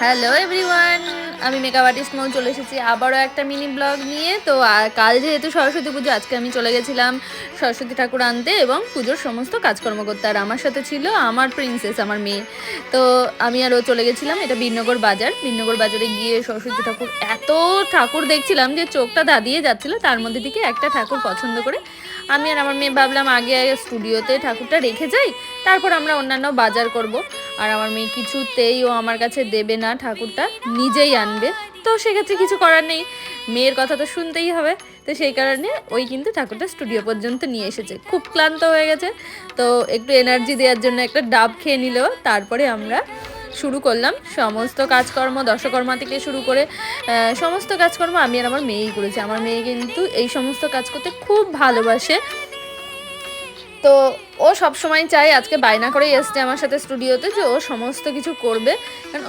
Hello everyone, আমি makeup artist মৌ চলে এসেছি আবারও একটা মিনি ব্লগ নিয়ে। তো কাল যেহেতু সরস্বতী পুজো, আজকে আমি চলে গেছিলাম সরস্বতী ঠাকুর আনতে এবং পুজোর সমস্ত কাজকর্ম করতে। আর আমার সাথে ছিল আমার প্রিন্সেস, আমার মেয়ে। তো আমি আর ও চলে গেছিলাম, এটা বীরনগর বাজার। বীরনগর বাজারে গিয়ে সরস্বতী ঠাকুর, এত ঠাকুর দেখছিলাম যে চোখটা দাঁড়িয়ে যাচ্ছিলো। তার মধ্যে থেকে একটা ঠাকুর পছন্দ করে আমি আর আমার মেয়ে ভাবলাম আগে স্টুডিওতে ঠাকুরটা রেখে যাই, তারপর আমরা অন্যান্য বাজার করব। আর আমার মেয়ে কিছুতেই ও আমার কাছে দেবে না, ঠাকুরটা নিজেই আনবে। তো সেক্ষেত্রে কিছু করার নেই, মেয়ের কথা তো শুনতেই হবে। তো সেই কারণে ওই কিন্তু ঠাকুরটা স্টুডিও পর্যন্ত নিয়ে এসেছে, খুব ক্লান্ত হয়ে গেছে। তো একটু এনার্জি দেওয়ার জন্য একটা ডাব খেয়ে নিল। তারপরে আমরা শুরু করলাম সমস্ত কাজকর্ম, দশকর্মা থেকে শুরু করে সমস্ত কাজকর্ম আমি আর আমার মেয়েই করেছি। আমার মেয়ে কিন্তু এই সমস্ত কাজ করতে খুব ভালোবাসে। তো ও সব সময় চায়, আজকে বায়না করেই এসছে আমার সাথে স্টুডিওতে, যে ও সমস্ত কিছু করবে। কারণ